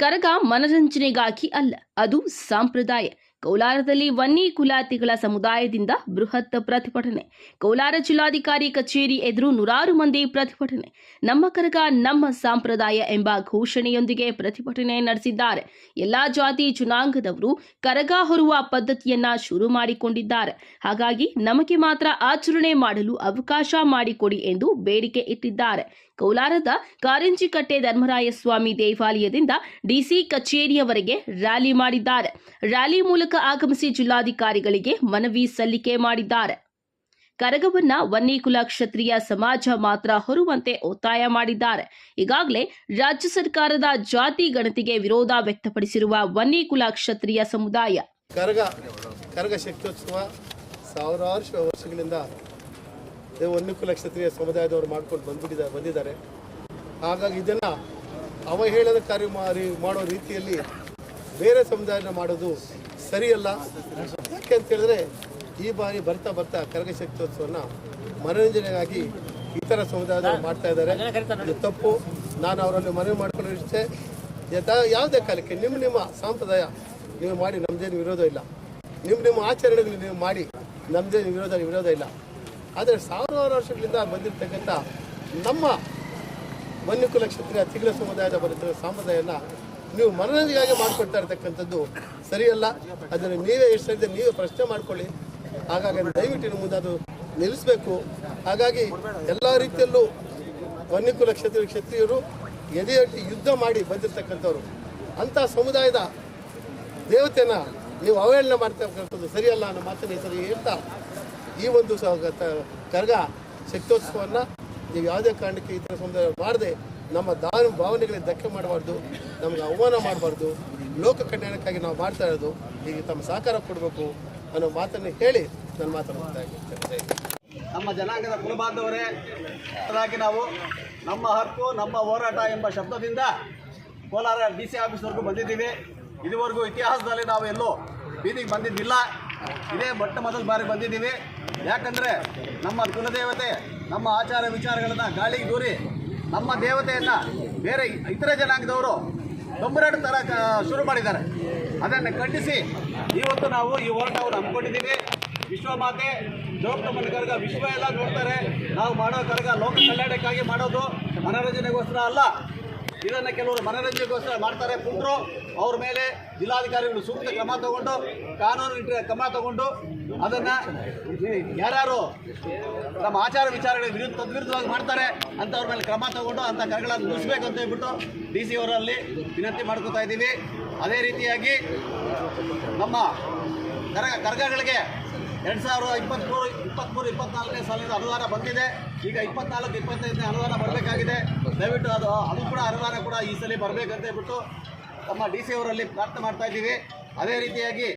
ಕರಗ ಮನರಂಜನೆಗಾಗಿ ಅಲ್ಲ, ಅದು ಸಂಪ್ರದಾಯ. ಕೋಲಾರದಲ್ಲಿ ವನ್ನಿ ಕುಲಾತಿಗಳ ಸಮುದಾಯದಿಂದ ಬೃಹತ್ ಪ್ರತಿಭಟನೆ. ಕೋಲಾರ ಜಿಲ್ಲಾಧಿಕಾರಿ ಕಚೇರಿ ಎದುರು ನೂರಾರು ಮಂದಿ ಪ್ರತಿಭಟನೆ. ನಮ್ಮ ಕರಗ ನಮ್ಮ ಸಂಪ್ರದಾಯ ಎಂಬ ಘೋಷಣೆಯೊಂದಿಗೆ ಪ್ರತಿಭಟನೆ ನಡೆಸಿದ್ದಾರೆ. ಎಲ್ಲಾ ಜಾತಿ ಜನಾಂಗದವರು ಕರಗ ಹೊರುವ ಪದ್ಧತಿಯನ್ನ ಶುರು ಮಾಡಿಕೊಂಡಿದ್ದಾರೆ. ಹಾಗಾಗಿ ನಮಗೆ ಮಾತ್ರ ಆಚರಣೆ ಮಾಡಲು ಅವಕಾಶ ಮಾಡಿಕೊಡಿ ಎಂದು ಬೇಡಿಕೆ ಇಟ್ಟಿದ್ದಾರೆ. ಕೋಲಾರದ ಕಾರಿಂಜಿಕಟ್ಟೆ ಧರ್ಮರಾಯಸ್ವಾಮಿ ದೇವಾಲಯದಿಂದ ಡಿಸಿ ಕಚೇರಿಯವರೆಗೆ ರ್ಯಾಲಿ ಮಾಡಿದ್ದಾರೆ. ರ್ಯಾಲಿ ಮೂಲಕ ಆಗಮಿಸಿ ಜಿಲ್ಲಾಧಿಕಾರಿಗಳಿಗೆ ಮನವಿ ಸಲ್ಲಿಕೆ ಮಾಡಿದ್ದಾರೆ. ಕರಗವನ್ನ ವನ್ನಿಕುಲ ಕ್ಷತ್ರಿಯ ಸಮಾಜ ಮಾತ್ರ ಹೊರುವಂತೆ ಒತ್ತಾಯ ಮಾಡಿದ್ದಾರೆ. ಈಗಾಗಲೇ ರಾಜ್ಯ ಸರ್ಕಾರದ ಜಾತಿ ಗಣತಿಗೆ ವಿರೋಧ ವ್ಯಕ್ತಪಡಿಸಿರುವ ವನ್ನಿಕುಲ ಕ್ಷತ್ರಿಯ ಸಮುದಾಯ ಕರಗ ಶಕ್ತ್ಯೋತ್ಸವ ಸಾವಿರಾರು ವರ್ಷಗಳಿಂದ ವನ್ನಿಕುಲ ಕ್ಷತ್ರಿಯ ಸಮುದಾಯದವರು ಮಾಡ್ಕೊಂಡು ಬಂದಿದ್ದಾರೆ. ಹಾಗಾಗಿ ಇದನ್ನು ಅವಹೇಳನ ಕಾರ್ಯ ಮಾಡೋ ರೀತಿಯಲ್ಲಿ ಬೇರೆ ಸಮುದಾಯನ ಮಾಡೋದು ಸರಿಯಲ್ಲ. ಯಾಕೆ ಅಂತ ಹೇಳಿದ್ರೆ ಈ ಬಾರಿ ಬರ್ತಾ ಕರಗ ಶಕ್ತ್ಯೋತ್ಸವನ ಮನರಂಜನೆಗಾಗಿ ಇತರ ಸಮುದಾಯದವರು ಮಾಡ್ತಾ ಇದ್ದಾರೆ. ಇದು ತಪ್ಪು. ನಾನು ಅವರಲ್ಲಿ ಮನವಿ ಮಾಡ್ಕೊಂಡಿಷ್ಟೇ, ಯಾವುದೇ ಕಾಲಕ್ಕೆ ನಿಮ್ಮ ಸಂಪ್ರದಾಯ ನೀವು ಮಾಡಿ, ನಮ್ಮದೇನು ವಿರೋಧ ಇಲ್ಲ. ನಿಮ್ಮ ಆಚರಣೆಗಳು ನೀವು ಮಾಡಿ, ನಮ್ಮದೇನು ವಿರೋಧ ಇಲ್ಲ. ಆದರೆ ಸಾವಿರಾರು ವರ್ಷಗಳಿಂದ ಬಂದಿರತಕ್ಕಂಥ ನಮ್ಮ ವನ್ನಿಕುಲ ಕ್ಷತ್ರಿಯ ತಿಗಳ ಸಮುದಾಯದ ಬರುತ್ತಿರುವ ಸಂಪ್ರದಾಯನ ನೀವು ಮನರಂಜನೆಗಾಗಿ ಮಾಡಿಕೊಡ್ತಾ ಇರ್ತಕ್ಕಂಥದ್ದು ಸರಿಯಲ್ಲ. ಅದನ್ನು ನೀವೇ ಎಷ್ಟು ನೀವೇ ಪ್ರಶ್ನೆ ಮಾಡ್ಕೊಳ್ಳಿ. ಹಾಗಾಗಿ ದಯವಿಟ್ಟು ಮುಂದೆ ಅದು ನಿಲ್ಲಿಸಬೇಕು. ಹಾಗಾಗಿ ಎಲ್ಲ ರೀತಿಯಲ್ಲೂ ವನ್ನಿಕುಲ ಕ್ಷತ್ರಿಯರು ಎದೆಯೊಡ್ಡಿ ಯುದ್ಧ ಮಾಡಿ ಬಂದಿರತಕ್ಕಂಥವ್ರು, ಅಂಥ ಸಮುದಾಯದ ದೇವತೆನ ನೀವು ಅವಹೇಳನ ಮಾಡ್ತಾ ಇರ್ತಕ್ಕಂಥದ್ದು ಸರಿಯಲ್ಲ ಅನ್ನೋ ಮಾತನ್ನು ಈ ಸರಿ ಹೇಳ್ತಾ, ಈ ಒಂದು ಕರಗ ಶಕ್ತ್ಯೋತ್ಸವವನ್ನು ನೀವು ಯಾವುದೇ ಕಾರಣಕ್ಕೆ ಈ ಥರ ಸಮುದಾಯ ಮಾಡದೆ ನಮ್ಮ ಭಾವನೆಗಳಿಗೆ ಧಕ್ಕೆ ಮಾಡಬಾರ್ದು, ನಮಗೆ ಅವಮಾನ ಮಾಡಬಾರ್ದು. ಲೋಕ ಕಲ್ಯಾಣಕ್ಕಾಗಿ ನಾವು ಮಾಡ್ತಾ ಇರೋದು. ಈಗ ತಮ್ಮ ಸಹಕಾರ ಕೊಡಬೇಕು ಅನ್ನೋ ಮಾತನ್ನು ಹೇಳಿ ನಾನು ಮಾತನಾಡ್ತಾ ಇದ್ದೇನೆ. ನಮ್ಮ ಜನಾಂಗದ ಕುಲಬಾಂಧವರೇ, ಹಾಗಾಗಿ ನಾವು ನಮ್ಮ ಹಕ್ಕು ನಮ್ಮ ಹೋರಾಟ ಎಂಬ ಶಬ್ದದಿಂದ ಕೋಲಾರ DC ಆಫೀಸ್ವರೆಗೂ ಬಂದಿದ್ದೀವಿ. ಇದುವರೆಗೂ ಇತಿಹಾಸದಲ್ಲಿ ನಾವು ಎಲ್ಲೂ ಬೀದಿಗೆ ಬಂದಿದ್ದಿಲ್ಲ. ಇದೇ ಮೊದಲ ಬಾರಿ ಬಂದಿದ್ದೀವಿ. ಯಾಕಂದರೆ ನಮ್ಮ ಕುಲದೇವತೆ, ನಮ್ಮ ಆಚಾರ ವಿಚಾರಗಳನ್ನು ಗಾಳಿಗೆ ದೂರಿ ನಮ್ಮ ದೇವತೆಯನ್ನು ಬೇರೆ ಇತರ ಜನಾಂಗದವರು ದೊಂಬರಾಟ ಥರ ಶುರು ಮಾಡಿದ್ದಾರೆ. ಅದನ್ನು ಖಂಡಿಸಿ ಇವತ್ತು ನಾವು ಈ ಹೋರಾಟವನ್ನು ಹಮ್ಮಿಕೊಂಡಿದ್ದೀವಿ. ವಿಶ್ವಮಾತೆ ಜೋಗಮ್ಮನ ಕರಗ ವಿಶ್ವ ಎಲ್ಲ ನೋಡ್ತಾರೆ. ನಾವು ಮಾಡೋ ಕರಗ ಲೋಕ ಕಲ್ಯಾಣಕ್ಕಾಗಿ ಮಾಡೋದು, ಮನೋರಂಜನೆಗೋಸ್ಕರ ಅಲ್ಲ. ಇದನ್ನು ಕೆಲವರು ಮನೋರಂಜನೆಗೋಸ್ಕರ ಮಾಡ್ತಾರೆ. ಪುಟ್ರು ಅವ್ರ ಮೇಲೆ ಜಿಲ್ಲಾಧಿಕಾರಿಗಳು ಸೂಕ್ತ ಕ್ರಮ ತಗೊಂಡು, ಕಾನೂನು ಕ್ರಮ ತಗೊಂಡು, ಅದನ್ನು ಯಾರ್ಯಾರು ನಮ್ಮ ಆಚಾರ ವಿಚಾರಗಳಿಗೆ ತದ್ವಿರುದ್ಧವಾಗಿ ಮಾಡ್ತಾರೆ ಅಂಥವ್ರ ಮೇಲೆ ಕ್ರಮ ತಗೊಂಡು ಅಂಥ ಕರಗಳನ್ನು ನಿಲ್ಲಿಸಬೇಕು ಅಂತ ಹೇಳ್ಬಿಟ್ಟು DC ಅವರಲ್ಲಿ ವಿನಂತಿ ಮಾಡ್ಕೋತಾ ಇದ್ದೀವಿ. ಅದೇ ರೀತಿಯಾಗಿ ನಮ್ಮ ಕರಗಗಳಿಗೆ 2023-24ನೇ ಸಾಲಿನ ಅನುದಾನ ಬಂದಿದೆ. ಈಗ 24-25ನೇ ಅನುದಾನ ಬರಬೇಕಾಗಿದೆ. ದಯವಿಟ್ಟು ಅದು ಕೂಡ ಅನುದಾನ ಕೂಡ ಈ ಸಲ ಬರಬೇಕಂತ ಹೇಳ್ಬಿಟ್ಟು ನಮ್ಮ DC ಅವರಲ್ಲಿ ಪ್ರಾರ್ಥನೆ ಮಾಡ್ತಾ ಇದ್ದೀವಿ. ಅದೇ ರೀತಿಯಾಗಿ